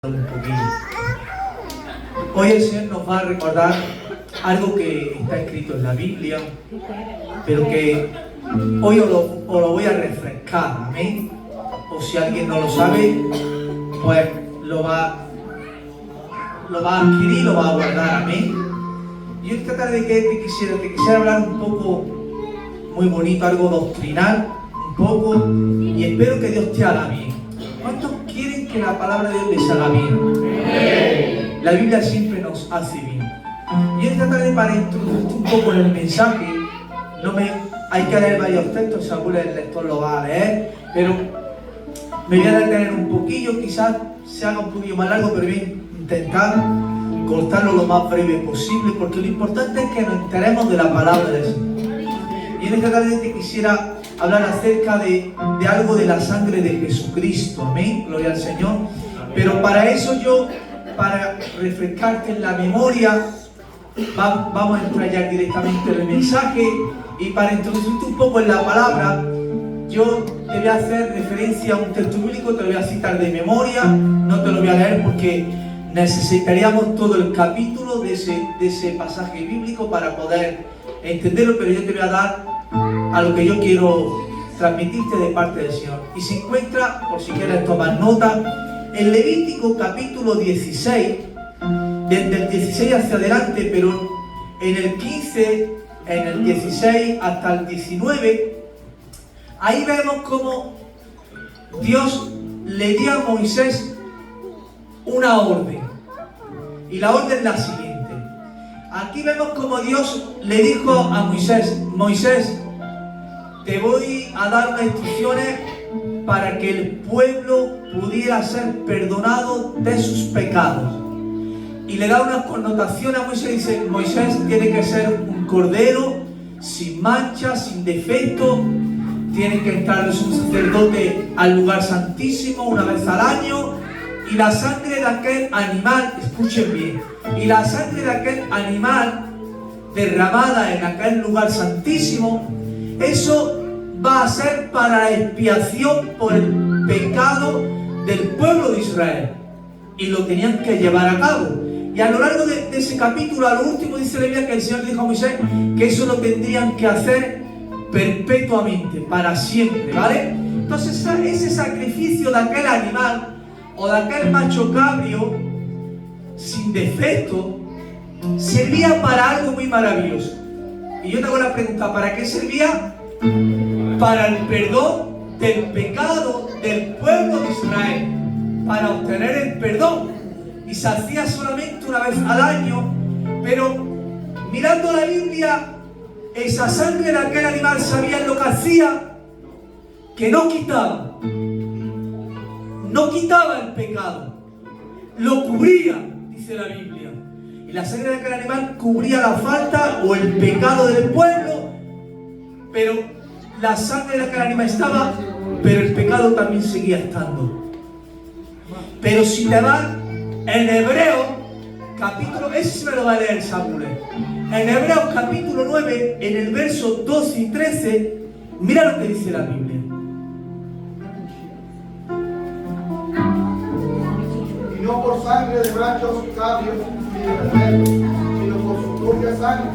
Un poquillo. Hoy el Señor nos va a recordar algo que está escrito en la Biblia, pero que hoy os lo voy a refrescar, amén. O si alguien no lo sabe, pues lo va a adquirir, lo va a guardar, amén. Y esta tarde que te quisiera hablar un poco muy bonito, algo doctrinal, un poco, y espero que Dios te haga bien. ¿Cuántos quieren que la palabra de Dios les haga bien? La Biblia siempre nos hace bien. Y esta tarde, para introducirte un poco en el mensaje, hay que leer varios textos, seguro el lector lo va a leer, pero me voy a detener un poquillo, quizás se haga un poquillo más largo, pero voy a intentar cortarlo lo más breve posible, porque lo importante es que nos enteremos de la palabra del Señor. Y en esta tarde te quisiera hablar acerca de algo de la sangre de Jesucristo, amén, gloria al Señor. Pero para eso para refrescarte en la memoria, vamos a entrar ya directamente en el mensaje, y para introducirte un poco en la palabra, yo te voy a hacer referencia a un texto bíblico, te lo voy a citar de memoria, no te lo voy a leer porque necesitaríamos todo el capítulo de ese pasaje bíblico para poder entenderlo, pero yo te voy a dar a lo que yo quiero transmitirte de parte del Señor. Y se encuentra, por si quieres tomar nota, en Levítico capítulo 16, desde el 16 hacia adelante, pero en el 15, en el 16 hasta el 19, ahí vemos cómo Dios le dio a Moisés una orden. Y la orden es la siguiente. Aquí vemos cómo Dios le dijo a Moisés: Moisés, te voy a dar unas instrucciones para que el pueblo pudiera ser perdonado de sus pecados. Y le da una connotación a Moisés, dice: Moisés tiene que ser un cordero sin mancha, sin defecto, tiene que entrar un sacerdote al lugar santísimo una vez al año, y la sangre de aquel animal, escuchen bien, y la sangre de aquel animal derramada en aquel lugar santísimo, eso va a ser para la expiación por el pecado del pueblo de Israel, y lo tenían que llevar a cabo. Y a lo largo de ese capítulo, a lo último, dice la Biblia que el Señor dijo a Moisés que eso lo tendrían que hacer perpetuamente, para siempre, ¿vale? Entonces ese sacrificio de aquel animal o de aquel macho cabrio sin defecto servía para algo muy maravilloso. Y yo te hago la pregunta: ¿para qué servía? Para el perdón del pecado del pueblo de Israel, para obtener el perdón. Y se hacía solamente una vez al año, pero mirando la Biblia, esa sangre de aquel animal, ¿sabían lo que hacía? Que no quitaba el pecado, lo cubría, dice la Biblia. Y la sangre de aquel animal cubría la falta o el pecado del pueblo, pero la sangre de aquel animal estaba, pero el pecado también seguía estando. Pero si te vas en Hebreos capítulo, ese sí me lo va a leer Samuel, en Hebreos capítulo 9, en el verso 12 y 13, mira lo que dice la Biblia. Y no por sangre de machos, cabrios ni de becerros, sino por su propia sangre,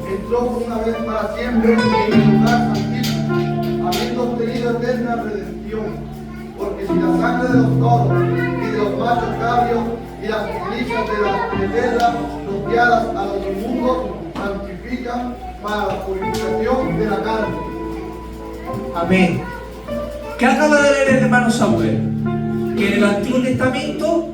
entró una vez para siempre en el lugar santísimo, habiendo obtenido eterna redención. Porque si la sangre de los toros y de los machos cabrios y las cenizas de las becerras rociadas a los inmundos santifican para la purificación de la carne. Amén. ¿Qué acaba de leer el hermano Samuel? Que en el Antiguo Testamento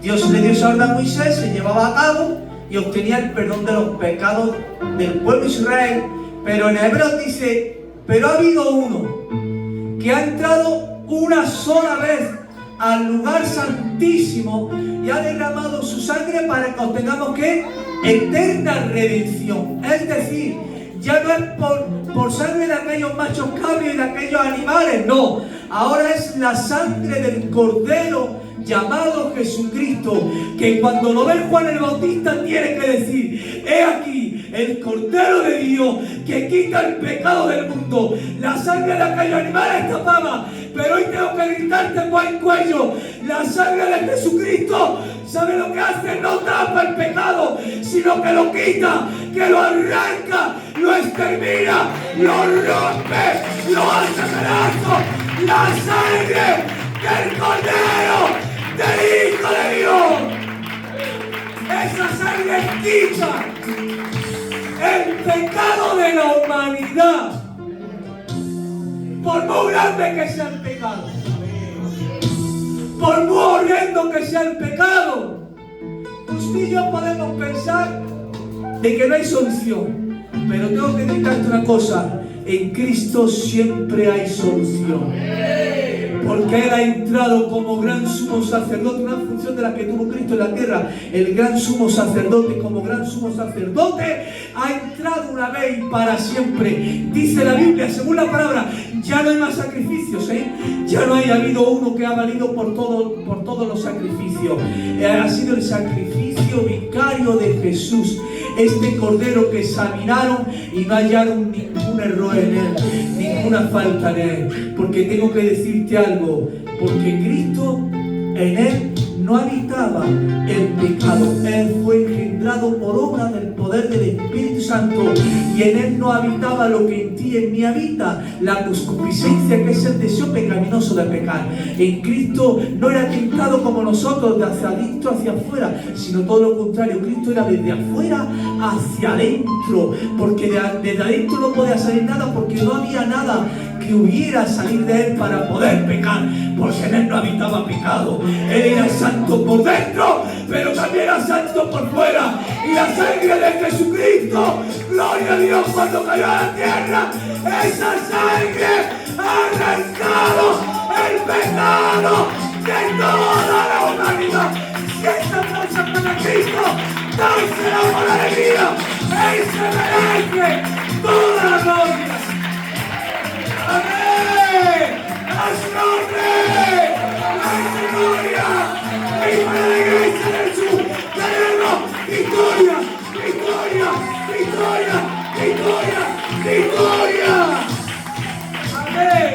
Dios le dio esa orden a Moisés, se llevaba a cabo y obtenía el perdón de los pecados del pueblo de Israel. Pero en Hebreos dice: pero ha habido uno que ha entrado una sola vez al lugar santísimo y ha derramado su sangre para que obtengamos ¿qué? Eterna redención. Es decir, ya no es por sangre de aquellos machos cabrios y de aquellos animales, no. Ahora es la sangre del Cordero llamado Jesucristo, que cuando lo ve Juan el Bautista tiene que decir: he aquí el Cordero de Dios que quita el pecado del mundo. La sangre de aquellos animales tapaba, pero hoy tengo que gritarte en buen cuello: la sangre de Jesucristo, ¿sabe lo que hace? No tapa el pecado, sino que lo quita, que lo arranca, lo extermina, lo rompe, lo hace pedazos. La sangre del Cordero, del Hijo de Dios. Esa sangre quita el pecado de la humanidad. Por muy grande que sea el pecado, por muy horrendo que sea el pecado, usted y yo podemos pensar de que no hay solución. Pero tengo que decirte una cosa: en Cristo siempre hay solución. Porque Él ha entrado como gran sumo sacerdote, una función de la que tuvo Cristo en la tierra. El gran sumo sacerdote, como gran sumo sacerdote, ha entrado una vez y para siempre. Dice la Biblia, según la palabra, ya no hay más sacrificios, ya no ha habido uno que ha valido por todos los sacrificios. Ha sido el sacrificio vicario de Jesús, este Cordero que examinaron y no hallaron ningún error en Él, ninguna falta en Él. Porque tengo que decirte algo: porque Cristo, en Él no habitaba el pecado. Él fue engendrado por obra del poder del Espíritu Santo, y en Él no habitaba lo que en ti y en mí habita, la concupiscencia, que es el deseo pecaminoso de pecar. En Cristo no era tentado como nosotros, de hacia adentro hacia afuera, sino todo lo contrario. Cristo era desde afuera hacia adentro, porque desde adentro no podía salir nada, porque no había nada que hubiera salir de Él para poder pecar, porque en Él no habitaba pecado. Él era santo por dentro, pero también era santo por fuera. Y la sangre de Jesucristo, gloria a Dios, cuando cayó a la tierra, esa sangre ha arrancado el pecado de toda la humanidad. Si esta aplauso para Cristo, dársela por alegría. Él se merece toda la gloria. ¡Amén! ¡A su nombre! ¡La gloria! ¡Y para la iglesia del sur! ¡Tenemos victoria! ¡Victoria! ¡Victoria! ¡Victoria! ¡Victoria! ¡Amén!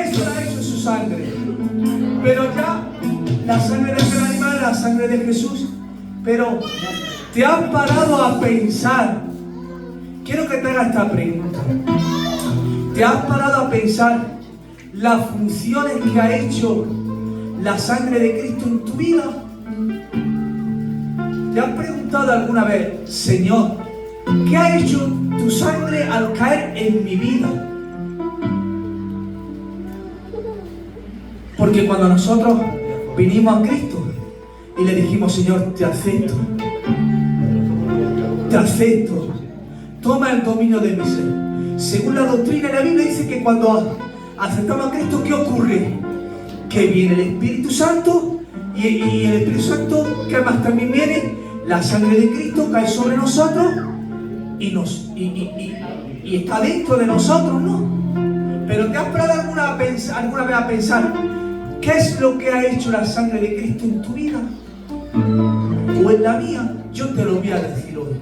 Eso lo ha hecho su sangre. Pero ya, la sangre de aquel animal, la sangre de Jesús. Pero te has parado a pensar. Quiero que te haga esta pregunta. ¿Te has parado a pensar las funciones que ha hecho la sangre de Cristo en tu vida? ¿Te has preguntado alguna vez: Señor, ¿qué ha hecho tu sangre al caer en mi vida? Porque cuando nosotros vinimos a Cristo y le dijimos: Señor, te acepto, toma el dominio de mi ser. Según la doctrina de la Biblia dice que cuando aceptamos a Cristo, ¿qué ocurre? Que viene el Espíritu Santo, y el Espíritu Santo, que además también viene, la sangre de Cristo cae sobre nosotros y está dentro de nosotros, ¿no? Pero ¿te has parado alguna vez a pensar qué es lo que ha hecho la sangre de Cristo en tu vida? O en la mía. Yo te lo voy a decir hoy.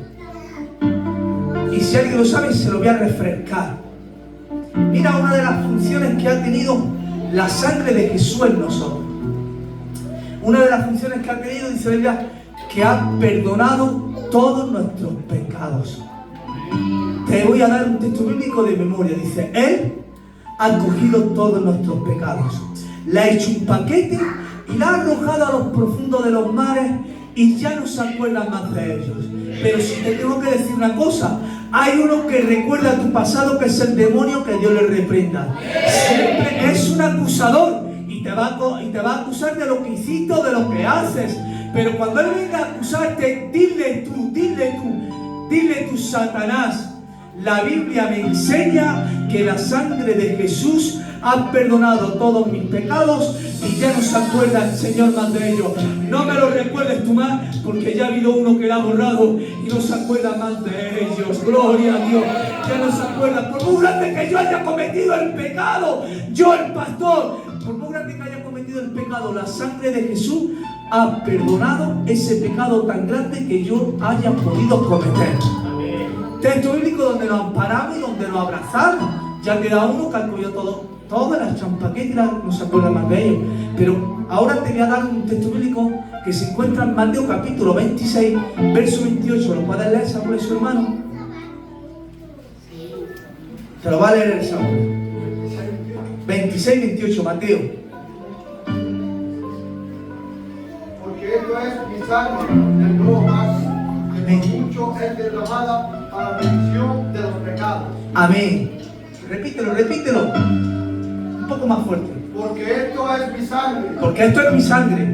Y si alguien lo sabe, se lo voy a refrescar. Mira una de las funciones que ha tenido la sangre de Jesús en nosotros. Una de las funciones que ha tenido, dice la Biblia, que ha perdonado todos nuestros pecados. Te voy a dar un texto bíblico de memoria. Dice: Él ha cogido todos nuestros pecados, le ha hecho un paquete y la ha arrojado a los profundos de los mares, y ya no se acuerda más de ellos. Pero si te tengo que decir una cosa, hay uno que recuerda tu pasado, que es el demonio, que Dios le reprenda. Siempre es un acusador y te va a acusar de lo que hiciste o de lo que haces. Pero cuando él venga a acusarte, dile tú, Satanás: la Biblia me enseña que la sangre de Jesús ha perdonado todos mis pecados y ya no se acuerda el Señor más de ellos. No me lo recuerdes tú más, porque ya ha habido uno que la ha borrado y no se acuerda más de ellos. Gloria a Dios. Ya no se acuerda. Por muy grande que yo haya cometido el pecado, yo el pastor, por muy grande que haya cometido el pecado, la sangre de Jesús ha perdonado ese pecado tan grande que yo haya podido cometer. Texto bíblico donde nos amparamos y donde nos abrazamos. Ya queda uno que ha cogido todas las champaquetas, no se acuerda más de ellos. Pero ahora te voy a dar un texto bíblico que se encuentra en Mateo capítulo 26, verso 28. ¿Lo puedes leer, Samuel, su hermano? Te lo va a leer el Samuel. 26, 28, Mateo. Porque esto es mi sangre del nuevo pacto, que por mucho es derramada para la remisión de los pecados. Amén. Repítelo, repítelo. Un poco más fuerte. Porque esto es mi sangre Porque esto es mi sangre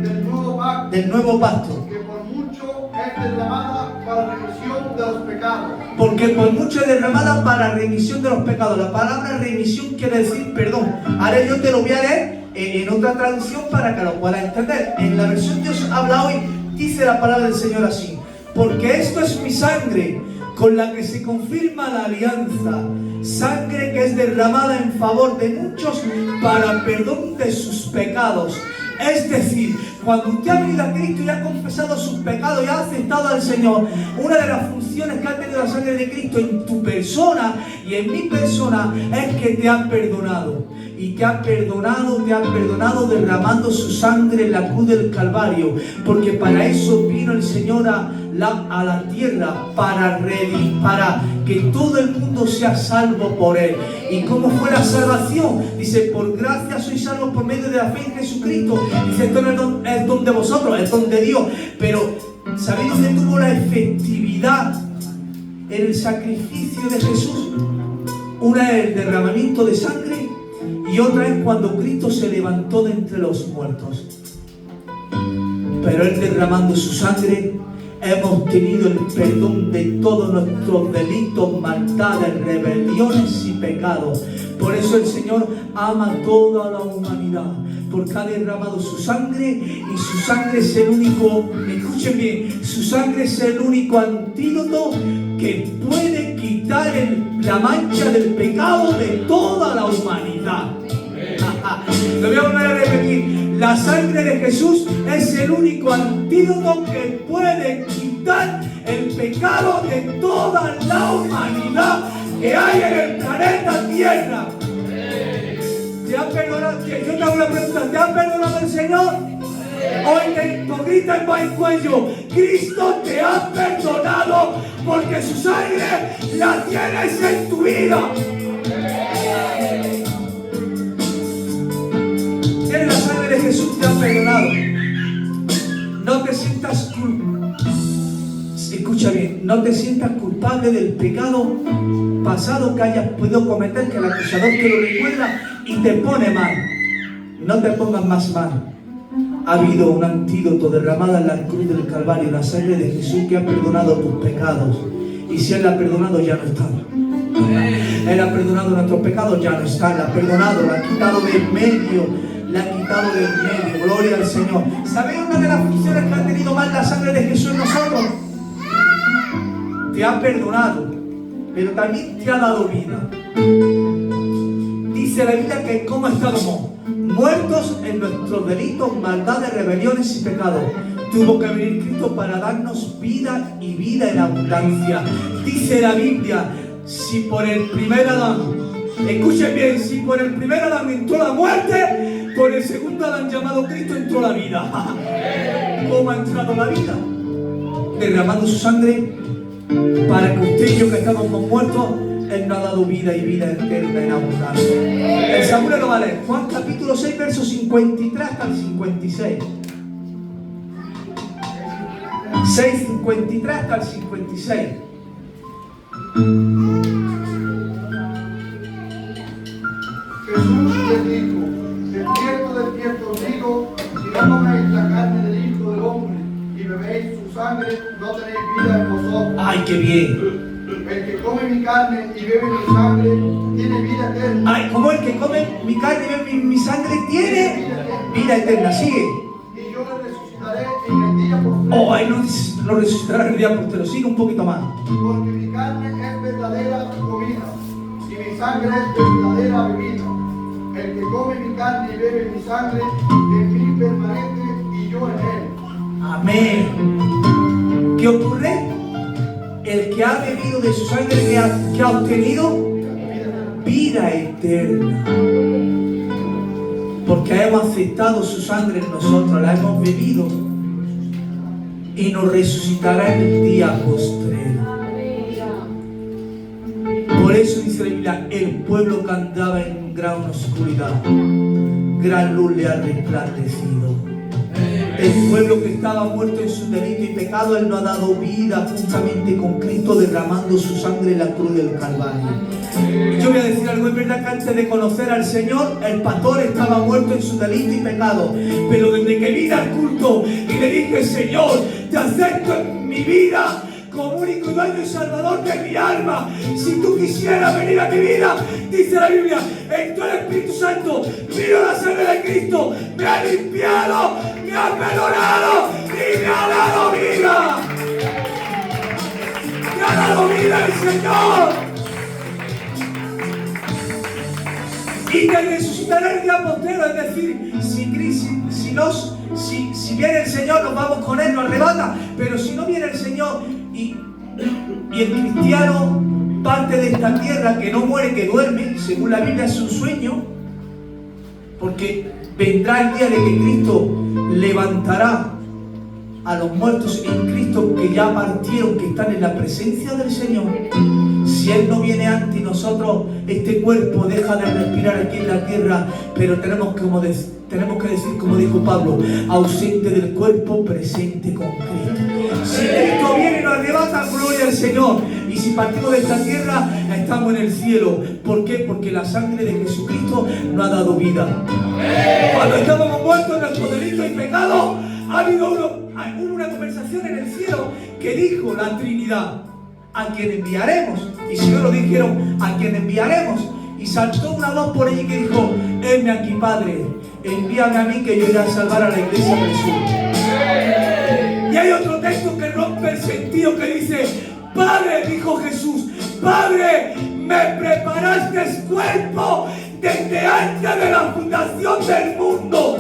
del nuevo pacto, que por mucho es derramada para la remisión de los pecados. Porque por mucho es derramada para remisión de los pecados. La palabra remisión quiere decir perdón. Ahora yo te lo voy a leer en otra traducción para que lo puedas entender. En la versión Dios habla hoy, dice la palabra del Señor así: porque esto es mi sangre con la que se confirma la alianza, sangre que es derramada en favor de muchos para perdón de sus pecados. Es decir, cuando usted ha venido a Cristo y ha confesado sus pecados y ha aceptado al Señor, una de las funciones que ha tenido la sangre de Cristo en tu persona y en mi persona es que te ha perdonado. Y te ha perdonado derramando su sangre en la cruz del Calvario. Porque para eso vino el Señor a la tierra, para que todo el mundo sea salvo por Él. ¿Y cómo fue la salvación? Dice, por gracia sois salvos por medio de la fe en Jesucristo. Dice, esto no es don de vosotros, es don de Dios. Pero ¿sabéis dónde tuvo la efectividad? En el sacrificio de Jesús. Una es el derramamiento de sangre y otra es cuando Cristo se levantó de entre los muertos. Pero Él derramando su sangre, hemos tenido el perdón de todos nuestros delitos, maldades, rebeliones y pecados. Por eso el Señor ama a toda la humanidad, porque ha derramado su sangre, y su sangre es el único, escuchen bien, su sangre es el único antídoto que puede quitar la mancha del pecado de toda la humanidad. Lo voy a volver a repetir. La sangre de Jesús es el único antídoto que puede quitar el pecado de toda la humanidad que hay en el planeta Tierra. ¿Te ha perdonado? Yo te hago una pregunta. ¿Te ha perdonado el Señor? Hoy te grita en buen cuello: Cristo te ha perdonado, porque su sangre la tienes en tu vida. La sangre de Jesús te ha perdonado. No te sientas escucha bien, no te sientas culpable del pecado pasado que hayas podido cometer, que el acusador te lo recuerda y te pone mal. No te pongas más mal. Ha habido un antídoto derramado en la cruz del Calvario, la sangre de Jesús, que ha perdonado tus pecados. Y si Él la ha perdonado, ya no está. Él ha perdonado nuestros pecados, ya no está. La ha perdonado, la ha quitado del medio. La ha quitado del medio. Gloria al Señor. ¿Sabéis una de las funciones que ha tenido más la sangre de Jesús en nosotros? Te ha perdonado, pero también te ha dado vida. Dice la Biblia que como estábamos muertos en nuestros delitos, maldades, rebeliones y pecados, tuvo que venir Cristo para darnos vida y vida en abundancia. Dice la Biblia, si por el primer Adán, escuchen bien, si por el primer Adán entró la muerte, por el segundo Adán llamado Cristo entró la vida. ¿Cómo ha entrado la vida? Derramando su sangre para que usted y yo, que estamos muertos, Él nos ha dado vida y vida eterna en abundancia. El Samuel lo va a leer. Juan capítulo 6, versos 53 hasta el 56. 6:53 hasta el 56. Jesús les dijo: de cierto digo, si no coméis la carne del Hijo del Hombre y bebéis su sangre, no tenéis vida en vosotros. ¡Ay, qué bien! El que come mi carne y bebe mi sangre tiene vida eterna. ¡Ay, como el que come mi carne y bebe mi sangre tiene vida eterna! Sigue. Y yo le resucitaré en el día postrero. ¡Oh, ay, no resucitará en el día postrero! Sigue un poquito más. Porque mi carne es verdadera comida y mi sangre es verdadera bebida. El que come mi carne y bebe mi sangre, en mí permanece y yo en él. Amén. ¿Qué ocurre? El que ha bebido de su sangre, que ha obtenido vida eterna. Porque hemos aceptado su sangre en nosotros, la hemos bebido y nos resucitará en el día postrero. Por eso dice la Biblia, el pueblo que andaba en gran oscuridad, gran luz le ha resplandecido. El pueblo que estaba muerto en su delito y pecado, Él nos ha dado vida juntamente con Cristo, derramando su sangre en la cruz del Calvario. Y yo voy a decir algo, es verdad que antes de conocer al Señor, el pastor estaba muerto en su delito y pecado. Pero desde que vine al culto y le dije, Señor, te acepto en mi vida como único dueño y salvador de mi alma. Si tú quisieras venir a mi vida, dice la Biblia, en tu Espíritu Santo, miro la sangre de Cristo, me ha limpiado, me ha perdonado y me ha dado vida. Me ha dado vida el Señor. Y te resucitará el día postrero, es decir, si viene el Señor, nos vamos con Él, nos arrebata. Pero si no viene el Señor y el cristiano parte de esta tierra, que no muere, que duerme, según la Biblia es un sueño, porque vendrá el día de que Cristo levantará a los muertos en Cristo que ya partieron, que están en la presencia del Señor. Si Él no viene antes y nosotros, este cuerpo deja de respirar aquí en la tierra, pero tenemos que decir, como dijo Pablo, ausente del cuerpo, presente con Cristo. Si Cristo viene y nos arrebata, gloria al Señor. Y si partimos de esta tierra, estamos en el cielo. ¿Por qué? Porque la sangre de Jesucristo nos ha dado vida. Cuando estábamos muertos en nuestro delito y pecado, ha habido una conversación en el cielo que dijo la Trinidad: ¿a quién enviaremos? Y si no lo dijeron, ¿a quién enviaremos? Y saltó una voz por allí que dijo: heme aquí, Padre, envíame a mí, que yo iré a salvar a la iglesia del sur. Y hay otro texto que rompe el sentido, que dice: Padre, dijo Jesús, Padre, me preparaste cuerpo desde antes de la fundación del mundo.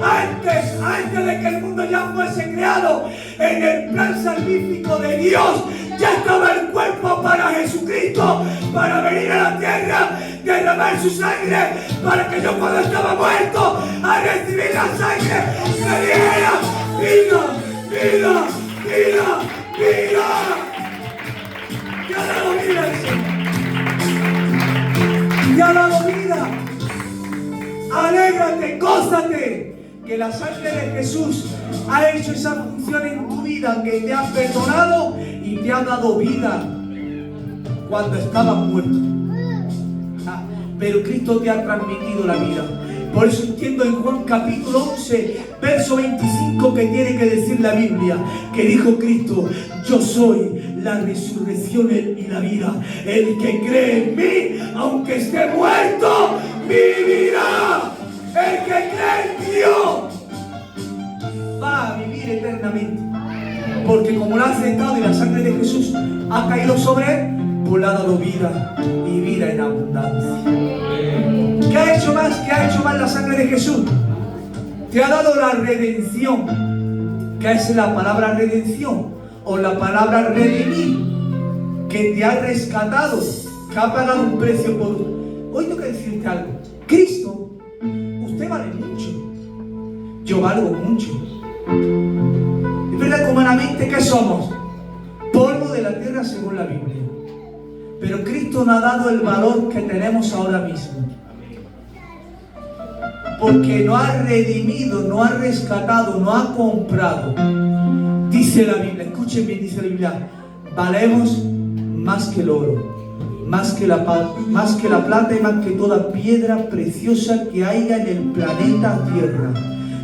Antes de que el mundo ya fuese creado, en el plan salvífico de Dios, ya estaba el cuerpo para Jesucristo, para venir a la tierra, derramar su sangre, para que yo, cuando estaba muerto, al recibir la sangre, me diera vida. ¡Ya ha dado vida el Señor! ¡Ya ha dado vida! ¡Alégrate, gózate! Que la sangre de Jesús ha hecho esa función en tu vida, que te ha perdonado y te ha dado vida cuando estabas muerto. Pero Cristo te ha transmitido la vida. Por eso entiendo en Juan capítulo 11, verso 25, que tiene que decir la Biblia, que dijo Cristo: yo soy la resurrección y la vida. El que cree en mí, aunque esté muerto, vivirá. El que cree en Dios va a vivir eternamente. Porque como lo ha aceptado y la sangre de Jesús ha caído sobre él, pues le ha dado vida y vida en abundancia. ¿Qué ha hecho más? ¿Qué ha hecho más la sangre de Jesús? Te ha dado la redención. ¿Qué es la palabra redención? O la palabra redimir, que te ha rescatado, que ha pagado un precio por... Hoy tengo que decirte algo. Cristo, usted vale mucho. Yo valgo mucho. Es verdad que humanamente, ¿qué somos? Polvo de la tierra, según la Biblia. Pero Cristo nos ha dado el valor que tenemos ahora mismo. Porque nos ha redimido, nos ha rescatado, nos ha comprado. Dice la Biblia, escuchen bien, dice la Biblia: valemos más que el oro, más que la plata y más que toda piedra preciosa que haya en el planeta Tierra.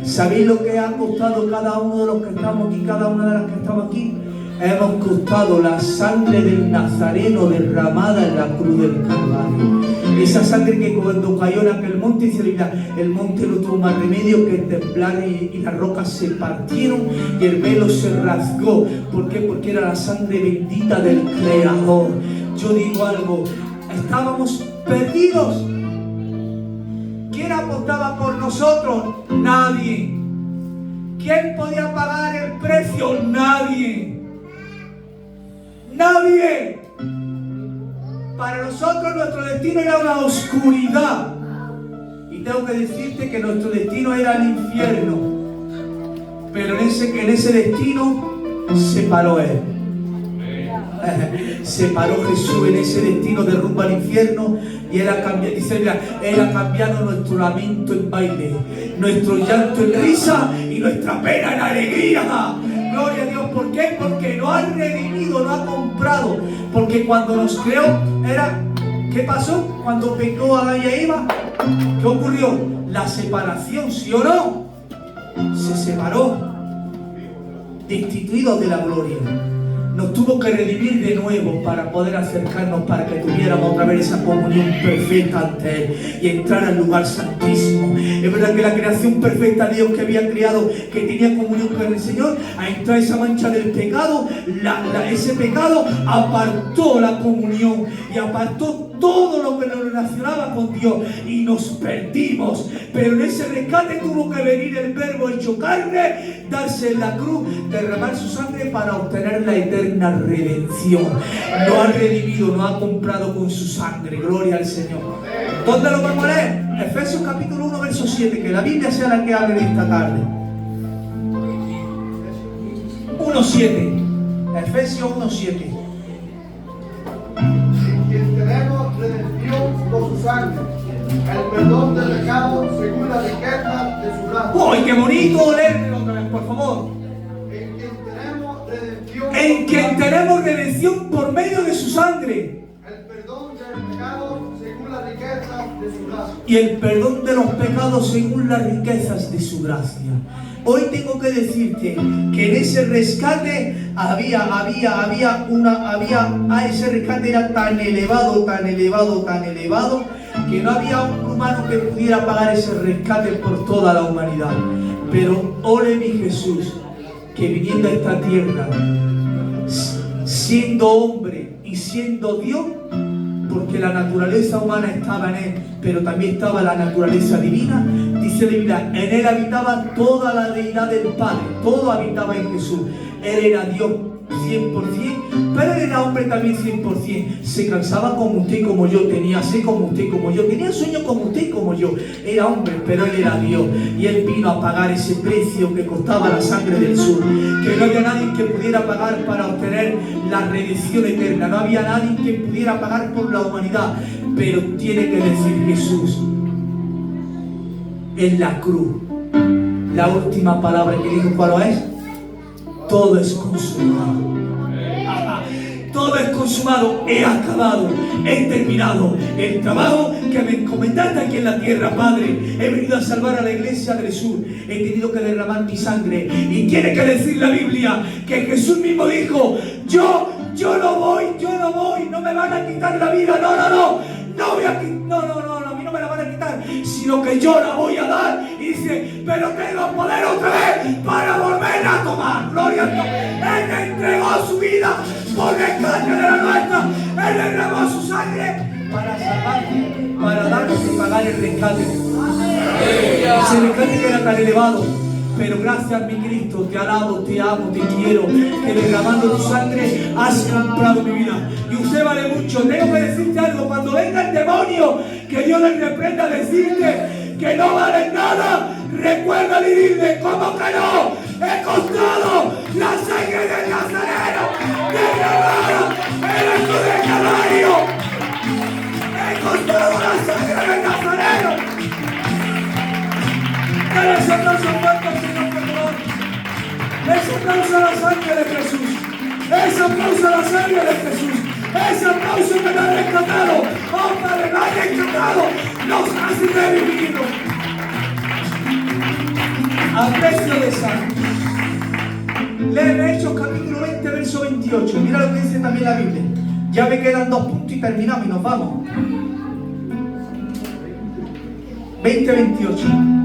¿Sabéis lo que ha costado cada uno de los que estamos aquí, cada una de las que estamos aquí? Hemos costado la sangre del Nazareno derramada en la cruz del Calvario. Esa sangre que cuando cayó en aquel monte, dice la Biblia, el monte no tuvo más remedio que temblar y las rocas se partieron y el velo se rasgó. ¿Por qué? Porque era la sangre bendita del Creador. Yo digo algo, estábamos perdidos. ¿Quién apostaba por nosotros? Nadie. ¿Quién podía pagar el precio? Nadie. Nadie. Para nosotros nuestro destino era una oscuridad. Y tengo que decirte que nuestro destino era el infierno. Pero en ese destino se paró Él. Se paró Jesús en ese destino de rumbo al infierno. Y Él ha cambiado, dice, mira, Él ha cambiado nuestro lamento en baile, nuestro llanto en risa y nuestra pena en alegría. Gloria a Dios. ¿Por qué? Porque nos ha redimido, nos ha comprado. Porque cuando nos creó era... ¿Qué pasó? Cuando pecó Adán y Eva, ¿qué ocurrió? La separación, ¿sí o no? Se separó, destituido de la gloria. Nos tuvo que redimir de nuevo para poder acercarnos, para que tuviéramos otra vez esa comunión perfecta ante Él y entrar al lugar santísimo. Es verdad que la creación perfecta de Dios que había creado, que tenía comunión con el Señor, a entrar esa mancha del pecado, ese pecado apartó la comunión y apartó todo lo que nos relacionaba con Dios y nos perdimos. Pero en ese rescate tuvo que venir el Verbo hecho carne, darse en la cruz, derramar su sangre para obtener la eterna redención. Nos ha redimido, nos ha comprado con su sangre. Gloria al Señor. ¿Dónde lo vamos a leer? Efesios capítulo 1 verso 7. Que la Biblia sea la que hable de esta tarde. 1:7. Efesios 1:7. Tenemos redención por su sangre, el perdón de pecados según la riqueza de su gracia. ¡Uy, qué bonito! Léelo otra vez, por favor. En quien tenemos redención por medio de su sangre. El perdón de pecados según las riquezas de su gracia. Y el perdón de los pecados según las riquezas de su gracia. Hoy tengo que decirte que en ese rescate ese rescate era tan elevado, que no había un humano que pudiera pagar ese rescate por toda la humanidad. Pero ole mi Jesús, que viniendo a esta tierra, siendo hombre y siendo Dios, porque la naturaleza humana estaba en Él, pero también estaba la naturaleza divina. Dice la Biblia, en Él habitaba toda la deidad del Padre, todo habitaba en Jesús. Él era Dios 100%, pero Él era hombre también 100%. Se cansaba como usted y como yo, tenía sed como usted y como yo, tenía sueño como usted y como yo. Era hombre, pero Él era Dios. Y Él vino a pagar ese precio que costaba la sangre del sur, que no había nadie que pudiera pagar para obtener la redención eterna. No había nadie que pudiera pagar por la humanidad. Pero tiene que decir Jesús en la cruz, la última palabra que dijo, ¿cuál es? Todo es consumado. Todo es consumado, he acabado, he terminado el trabajo que me encomendaste aquí en la tierra, Padre. He venido a salvar a la iglesia del sur, he tenido que derramar mi sangre. Y tiene que decir la Biblia que Jesús mismo dijo, yo no voy, no me van a quitar la vida, no, a mí no me la van a quitar, sino que yo la voy a dar. Y dice, pero tengo poder otra vez para volver a tomar. Gloria a Dios. Él entregó su vida por rescate de la nuestra. Él derramó su sangre para salvarte, para darnos y pagar el rescate. Ese rescate que era tan elevado. Pero gracias mi Cristo, te alabo, te amo, te quiero, que derramando tu sangre has comprado mi vida. Y usted vale mucho. Tengo que decirte algo, cuando venga el demonio, que Dios le reprenda, decirte que no vale nada. Recuerda vivirle, ¿cómo que no? He costado la sangre del Nazareno, derramada en la cruz del Calvario. He costado la sangre del Nazareno. Ese aplauso fuerte al Señor, por favor. Ese aplauso a la sangre de Jesús. Ese aplauso a la sangre de Jesús. Ese aplauso que me ha rescatado. Oh, Padre, me ha rescatado. Nos hace revivido. A precio de sangre. Lee Hechos capítulo 20, verso 28. Mira lo que dice también la Biblia. Ya me quedan 2 puntos y terminamos y nos vamos. 20-28.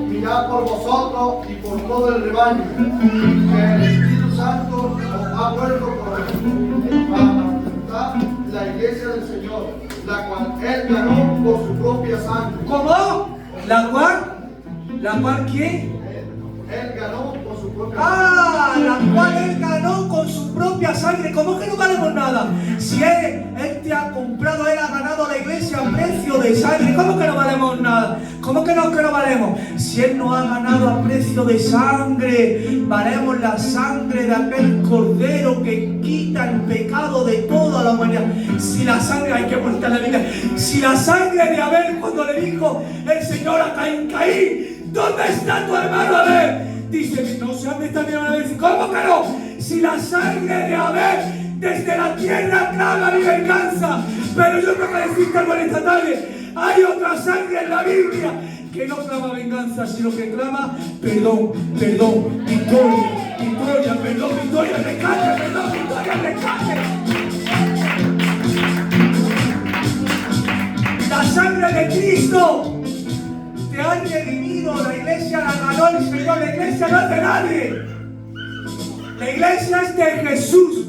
Mirad por vosotros y por todo el rebaño, que el Espíritu Santo os ha vuelto para apuntar la iglesia del Señor, la cual Él ganó por su propia sangre. ¿Cómo? ¿La cual quién? Él ganó con su propia La cual Él ganó con su propia sangre. ¿Cómo que no valemos nada? Si Él te ha comprado, Él ha ganado la iglesia a precio de sangre. ¿Cómo que no valemos nada? ¿Cómo que no valemos? Si Él nos ha ganado a precio de sangre, valemos la sangre de aquel cordero que quita el pecado de toda la humanidad. Si la sangre, hay que bonita la Biblia. Si la sangre de Abel, cuando le dijo el Señor a Caín, ¿dónde está tu hermano Abel? Dice, no sé dónde está mi hermano Abel. ¿Cómo que no? Si la sangre de Abel desde la tierra clama mi venganza. Pero yo tengo que decirte algo en esta tarde. Hay otra sangre en la Biblia que no clama venganza, sino que clama perdón, victoria, rescate, rescate. La sangre de Cristo te ha redimido. La iglesia la ganó el Señor. La iglesia no es de nadie. La iglesia es de Jesús.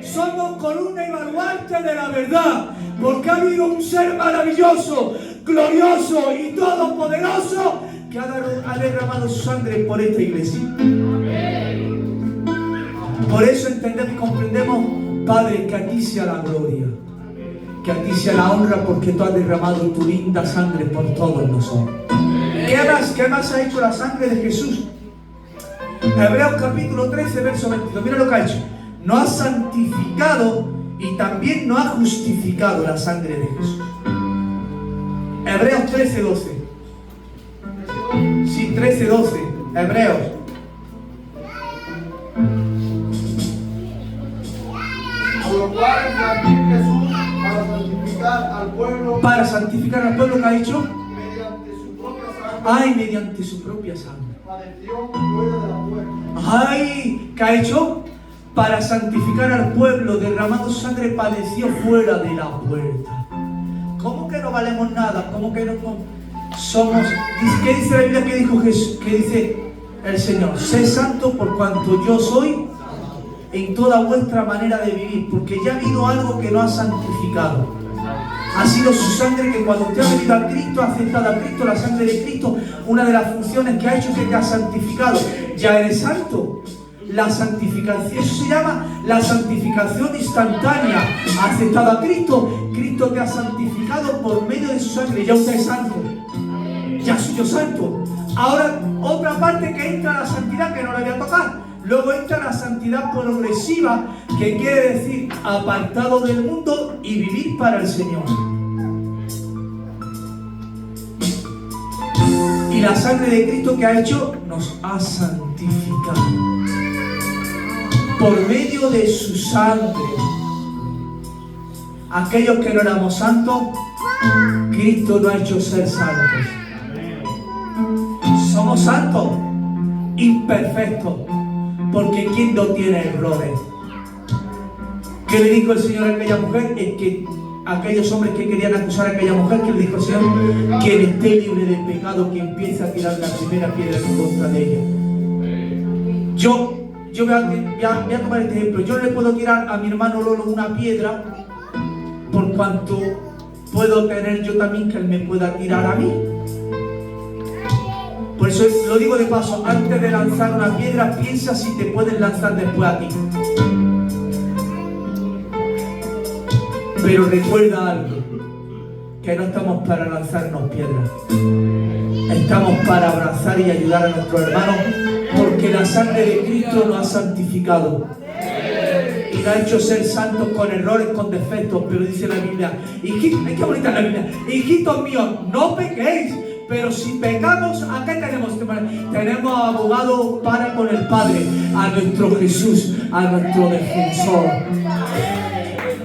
Somos columna y baluarte de la verdad, porque ha habido un ser maravilloso, glorioso y todopoderoso que ha derramado su sangre por esta iglesia. Por eso entendemos y comprendemos, Padre, que a ti sea la gloria, que a ti sea la honra, porque tú has derramado tu linda sangre por todos nosotros. ¿Qué más ha hecho la sangre de Jesús? Hebreos capítulo 13, verso 22. Mira lo que ha hecho. Nos ha santificado y también nos ha justificado la sangre de Jesús. Hebreos 13, 12. Sí, 13, 12. Hebreos. Por lo cual también Jesús, para santificar al pueblo, ¿qué ha hecho? mediante su propia sangre, Mediante su propia sangre. padeció fuera de la puerta. ¿Qué ha hecho? Para santificar al pueblo, derramando sangre, padeció fuera de la puerta. ¿Cómo que no valemos nada? ¿Cómo que no somos? ¿Qué dice la Biblia? ¿Qué dijo Jesús? ¿Qué dice el Señor? Sé santo por cuanto yo soy en toda vuestra manera de vivir, porque ya ha habido algo que no ha santificado. Ha sido su sangre, que cuando usted ha venido a Cristo, ha aceptado a Cristo, la sangre de Cristo, una de las funciones que ha hecho es que te ha santificado. Ya eres santo. La santificación, eso se llama la santificación instantánea. Ha aceptado a Cristo, Cristo te ha santificado por medio de su sangre. Ya usted es santo, ya soy yo santo. Ahora otra parte que entra la santidad, que no la voy a tocar. Luego entra la santidad progresiva, que quiere decir apartado del mundo y vivir para el Señor. Y la sangre de Cristo, que ha hecho, nos ha santificado por medio de su sangre. Aquellos que no éramos santos, Cristo nos ha hecho ser santos. Somos santos, imperfectos, porque ¿quién no tiene errores? ¿Qué le dijo el Señor a aquella mujer? Es que aquellos hombres que querían acusar a aquella mujer, ¿qué le dijo el Señor? Quien esté libre de pecado, que empiece a tirar la primera piedra en contra de ella. Yo voy a tomar este ejemplo. Yo no le puedo tirar a mi hermano Lolo una piedra, por cuanto puedo tener yo también que él me pueda tirar a mí. Por eso lo digo de paso, antes de lanzar una piedra, piensa si te pueden lanzar después a ti. Pero recuerda algo, que no estamos para lanzarnos piedras. Estamos para abrazar y ayudar a nuestros hermanos, porque la sangre de Cristo nos ha santificado y nos ha hecho ser santos, con errores, con defectos. Pero dice la Biblia, hijitos, es que bonita la Biblia, hijitos míos, no pequéis. Pero si pecamos, ¿a qué tenemos? Tenemos abogado para con el Padre, a nuestro Jesús, a nuestro defensor.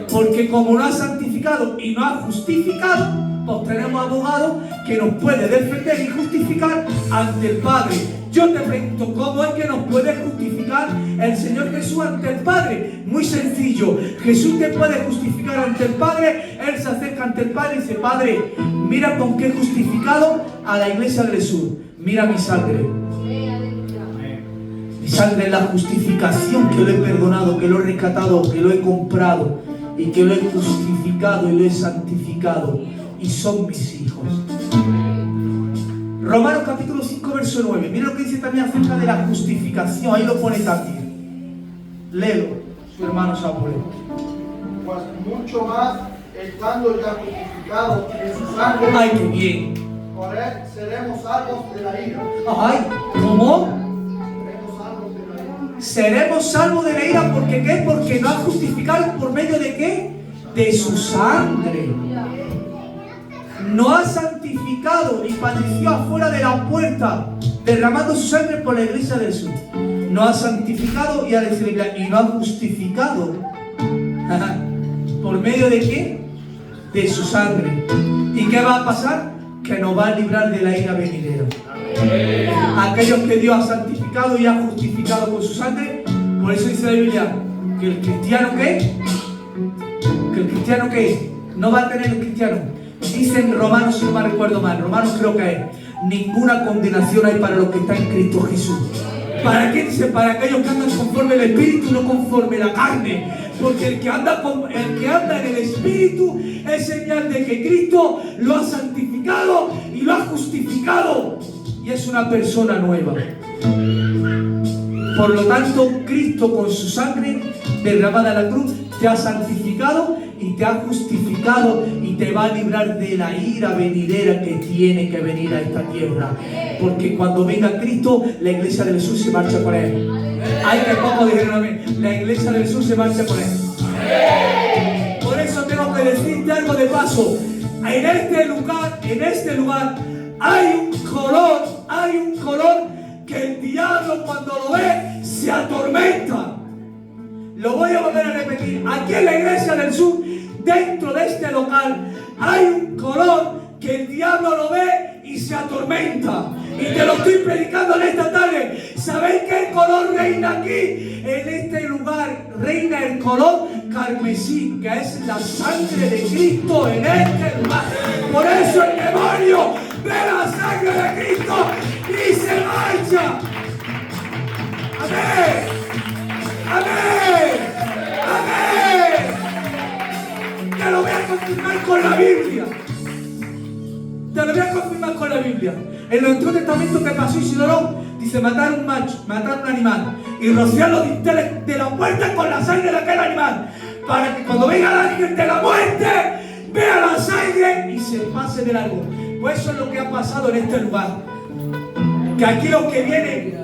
Porque como nos ha santificado y nos ha justificado, pues tenemos abogado que nos puede defender y justificar ante el Padre. Yo te pregunto, ¿cómo es que nos puede justificar el Señor Jesús ante el Padre? Muy sencillo. Jesús te puede justificar ante el Padre. Él se acerca ante el Padre y dice: Padre, mira con qué he justificado a la iglesia del sur. Mira mi sangre. Mi sangre es la justificación, que lo he perdonado, que lo he rescatado, que lo he comprado y que lo he justificado y lo he santificado. Y son mis hijos. Romanos capítulo 5, verso 9. Mira lo que dice también acerca de la justificación. Ahí lo pone también. Léelo, su hermano Samuel. Pues mucho más, estando ya justificados en su sangre, ¡Ay, qué bien! por él seremos salvos de la ira. ¡Ay! ¿Cómo? Seremos salvos de la ira. Seremos salvos de la ira, ¿porque qué? Porque nos ha justificado por medio de ¿qué? De su sangre. Nos ha santificado y padeció afuera de la puerta, derramando su sangre por la iglesia del sur. Nos ha santificado y nos ha justificado. ¿Por medio de qué? De su sangre. ¿Y qué va a pasar? Que nos va a librar de la ira venidera. Aquellos que Dios ha santificado y ha justificado con su sangre. Por eso dice la Biblia que el cristiano ¿qué? Que el cristiano ¿qué? No va a tener el cristiano. Dice en Romanos, si no me recuerdo mal, Romanos creo que es: ninguna condenación hay para los que están en Cristo Jesús. ¿Para qué? Dice: para aquellos que andan conforme al Espíritu, no conforme a la carne. Porque el que anda en el Espíritu es señal de que Cristo lo ha santificado y lo ha justificado. Y es una persona nueva. Por lo tanto, Cristo con su sangre derramada en la cruz te ha santificado y te ha justificado y te va a librar de la ira venidera que tiene que venir a esta tierra. Porque cuando venga Cristo, la iglesia del sur se marcha por él. Ay, que poco dijeron amén. La iglesia del sur se marcha por él. Por eso tengo que decirte algo de paso. En este lugar hay un color que el diablo cuando lo ve se atormenta. Lo voy a volver a repetir. Aquí en la iglesia del sur, dentro de este local, hay un color que el diablo lo ve y se atormenta. Y te lo estoy predicando en esta tarde. ¿Sabéis qué color reina aquí? En este lugar reina el color carmesí, que es la sangre de Cristo en este lugar. Por eso el demonio ve la sangre de Cristo y se marcha. Amén. Amén. Amén. Te lo voy a confirmar con la Biblia. Te lo voy a confirmar con la Biblia. En el Antiguo Testamento, ¿qué pasó? Y si no, dice: matar un macho, matar un animal y rociar los dinteles de la puerta con la sangre de aquel animal, para que cuando venga el ángel de la muerte vea la sangre y se pase de largo. Pues eso es lo que ha pasado en este lugar. Que aquí los que vienen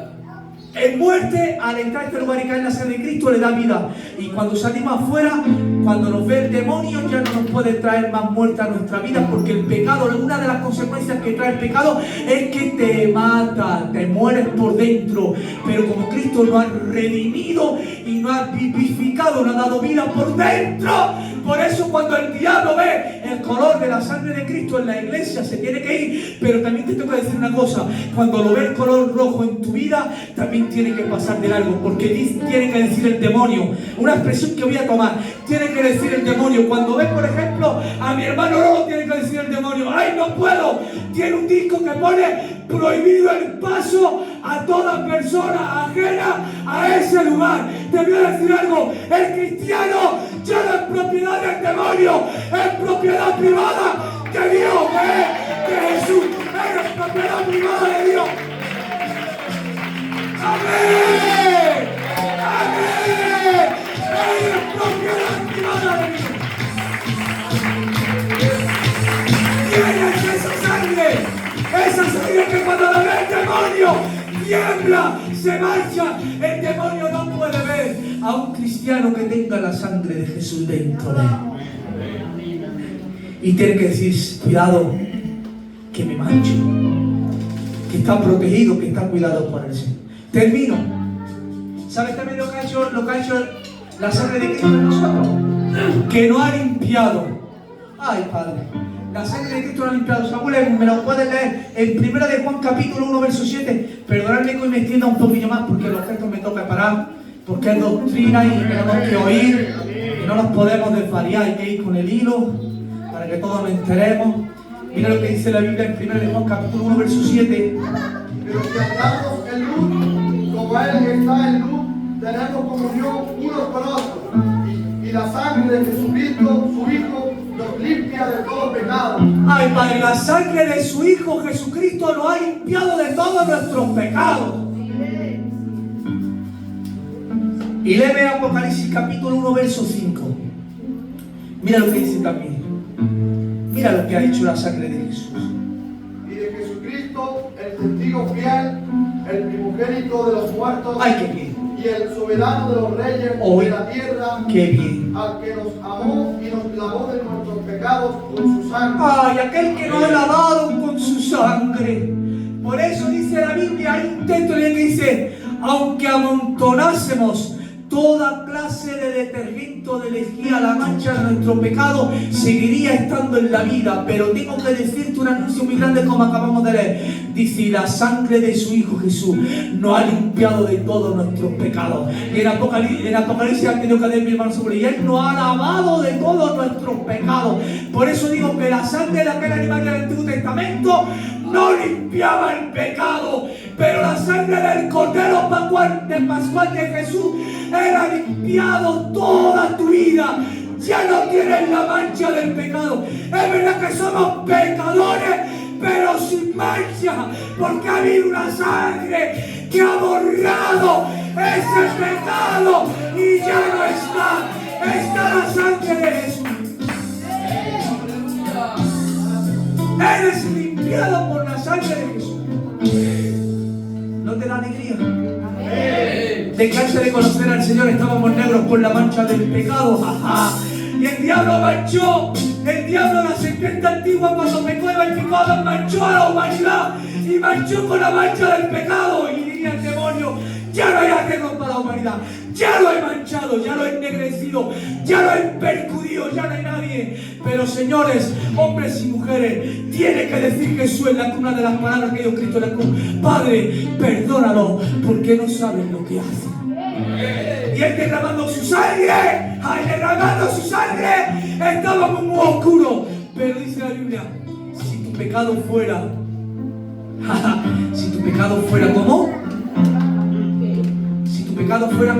en muerte, al entrar a este lugar y caer en la sangre de Cristo, le da vida. Y cuando salimos afuera, cuando nos ve el demonio, ya no nos puede traer más muerte a nuestra vida, porque el pecado, una de las consecuencias que trae el pecado es que te mata, te mueres por dentro. Pero como Cristo nos ha redimido y nos ha vivificado, nos ha dado vida por dentro, por eso cuando el diablo ve el color de la sangre de Cristo en la iglesia, se tiene que ir. Pero también te tengo que decir una cosa: cuando lo ve el color rojo en tu vida, también tiene que pasar de largo, porque tiene que decir el demonio, una expresión que voy a tomar, tiene que decir el demonio. Cuando ve, por ejemplo, a mi hermano Lolo, tiene que decir el demonio: ¡ay, no puedo! Tiene un disco que pone prohibido el paso a toda persona ajena a ese lugar. Te voy a decir algo: el cristiano ya no es propiedad del demonio, es propiedad privada de Dios, de Jesús, es propiedad privada de Dios. ¡Amén! ¡Amén! ¡Es propiedad privada de Dios! ¿Tienes esa sangre? Esa sangre que cuando la ve el demonio tiembla, se marcha. El demonio no puede ver a un cristiano que tenga la sangre de Jesús dentro de él. Y tiene que decir: cuidado, que me mancho, que está protegido, que está cuidado por el Señor. Termino. ¿Sabes también lo que ha hecho la sangre de Cristo en nosotros? Que nos ha limpiado. Ay, Padre, la sangre de Cristo nos ha limpiado. Samuel, me lo puedes leer en 1 de Juan capítulo 1 verso 7. Perdonadme que hoy me extienda un poquillo más, porque los gestos me toca parar, porque es doctrina y tenemos que oír, y no nos podemos desvariar, hay que ir con el hilo para que todos nos enteremos. Mira lo que dice la Biblia en 1 de Juan capítulo 1 verso 7. Pero si andamos en luz, como Él está en luz, tenemos comunión unos con otros. Y la sangre de Jesucristo, su Hijo, nos limpia de todo pecado. Ay, Padre, la sangre de su Hijo Jesucristo nos ha limpiado de todos nuestros pecados. Y léeme Apocalipsis capítulo 1, verso 5. Mira lo que dice también. Mira lo que ha hecho la sangre de Jesús. Y de Jesucristo, el testigo fiel, el primogénito de los muertos. Ay, qué bien. Y el soberano de los reyes Hoy, de la tierra. Qué bien. Al que nos amó y nos lavó de nuestros pecados con su sangre. Ay, aquel que nos ha lavado con su sangre. Por eso dice la Biblia, hay un texto en el que dice, aunque amontonásemos toda clase de detergente de lejía, la mancha de nuestro pecado seguiría estando en la vida. Pero tengo que decirte un anuncio muy grande como acabamos de leer. Dice, la sangre de su Hijo Jesús nos ha limpiado de todos nuestros pecados. Y en Apocalipsis ha tenido que leer mi hermano sobre, y Él nos ha lavado de todos nuestros pecados. Por eso digo que la sangre de aquel animal del Antiguo Testamento no limpiaba el pecado, pero la sangre del Cordero Pascual de Jesús era limpiado toda tu vida. Ya no tienes la mancha del pecado. Es verdad que somos pecadores, pero sin mancha, porque ha habido una sangre que ha borrado ese pecado y ya no está. Está la sangre de Jesús. Eres limpiado por la sangre de Jesús. ¿No te da alegría? Dejarse de conocer al Señor, estábamos negros por la mancha del pecado. Jaja. Y el diablo manchó, la serpiente antigua cuando pecó el pecado manchó a la humanidad y manchó con la mancha del pecado. Y diría el demonio, ya no hay arreglo para la humanidad, ya lo he manchado, ya lo he ennegrecido, ya lo he percudido, ya no hay nadie. Pero señores, hombres y mujeres, tiene que decir Jesús en la cruz, una de las palabras que dio Cristo en la cruz: Padre, perdónalo, porque no saben lo que hacen. Y Él derramando su sangre, ay, derramando su sangre, estábamos muy oscuros. Pero dice la Biblia, si tu pecado fuera, si tu pecado fuera como, si tu pecado fuera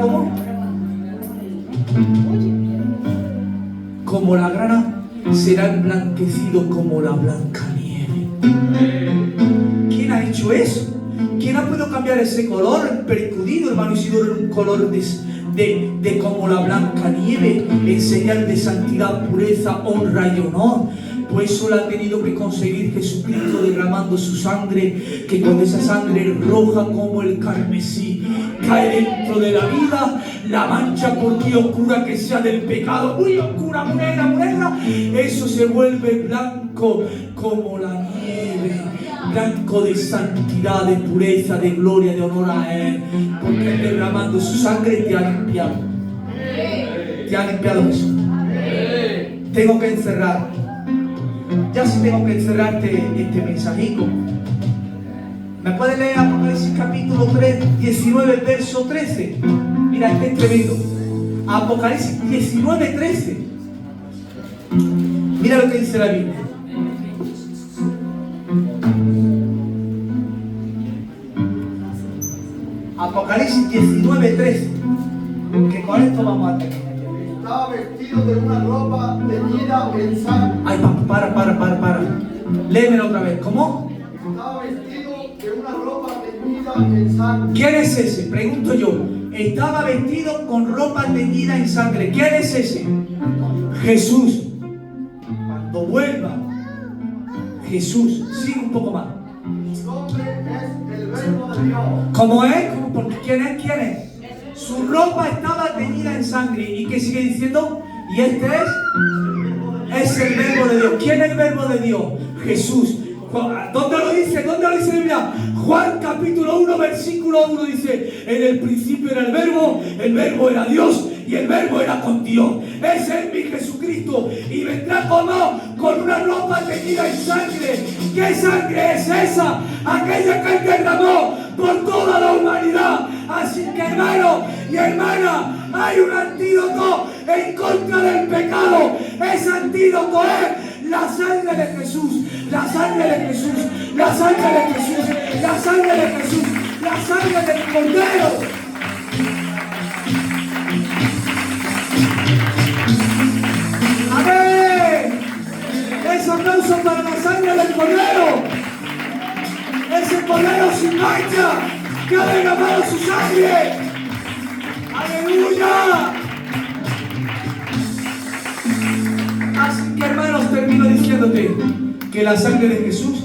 como la grana, será emblanquecido como la blanca nieve. ¿Quién ha hecho eso? ¿Quién ha podido cambiar ese color percudido, hermano Isidoro, en un color de como la blanca nieve, en señal de santidad, pureza, honra y honor? Pues eso lo ha tenido que conseguir Jesucristo derramando su sangre, que con esa sangre roja como el carmesí cae dentro de la vida. La mancha, por muy oscura que sea del pecado, muy oscura, muy negra, eso se vuelve blanco como la nieve, blanco de santidad, de pureza, de gloria, de honor a Él, porque Él derramando su sangre te ha limpiado. Te ha limpiado Jesús. Tengo que encerrar. Ya sí tengo que encerrarte este mensajito. ¿Me puedes leer Apocalipsis capítulo 3, 19, verso 13? Mira, este es tremendo. Apocalipsis 19, 13. Mira lo que dice la Biblia. Apocalipsis 19, 13. Que con esto vamos a terminar. Estaba vestido de una ropa teñida en sangre. Ay, para. Léemelo otra vez. ¿Cómo? Estaba vestido de una ropa teñida en sangre. ¿Quién es ese? Pregunto yo. Estaba vestido con ropa teñida en sangre. ¿Quién es ese? Jesús. Cuando vuelva Jesús, sigue un poco más. Su nombre es el Verbo de Dios. ¿Cómo es? Porque ¿quién es? ¿Quién es? Su ropa estaba teñida en sangre. ¿Y qué sigue diciendo? Y este es el Verbo de Dios. ¿Quién es el Verbo de Dios? Jesús. ¿Dónde lo dice? ¿Dónde lo dice la Biblia? Juan capítulo 1, versículo 1 dice: en el principio era el Verbo era Dios y el Verbo era con Dios. Ese es mi Jesucristo y vendrá como con una ropa teñida en sangre. ¿Qué sangre es esa? Aquella que Él derramó por toda la humanidad. Así que, hermano y hermana, hay un antídoto en contra del pecado. Ese antídoto es la sangre de Jesús, la sangre de Jesús, la sangre de Jesús, la sangre de Jesús, la sangre del Cordero. Amén. ese aplauso para la sangre del Cordero. Ese Cordero sin mancha que ha derramado su sangre. ¡Aleluya! Así que, hermanos, termino diciéndote que la sangre de Jesús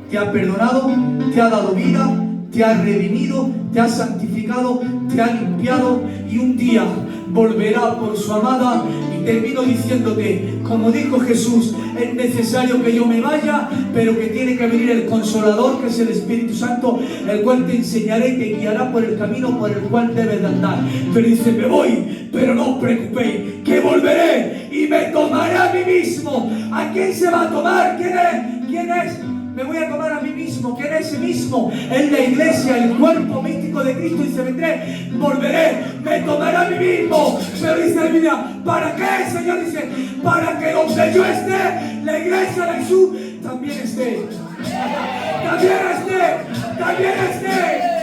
te ha perdonado, te ha dado vida, te ha redimido, te ha santificado, te ha limpiado y un día volverá por su amada. Y termino diciéndote, como dijo Jesús, es necesario que yo me vaya, pero que tiene que venir el Consolador, que es el Espíritu Santo, el cual te enseñará y te guiará por el camino por el cual debes de andar. Pero dice, me voy, pero no os preocupéis, que volveré y me tomaré a mí mismo. ¿A quién se va a tomar? ¿Quién es? ¿Quién es? Me voy a tomar a mí mismo. ¿Quién es ese mismo? Es la iglesia, el cuerpo místico de Cristo. Dice, vendré, volveré, me tomaré a mí mismo. Pero dice la Biblia, ¿para qué, Señor? Dice, para que donde yo esté, la iglesia de Jesús también esté. También esté.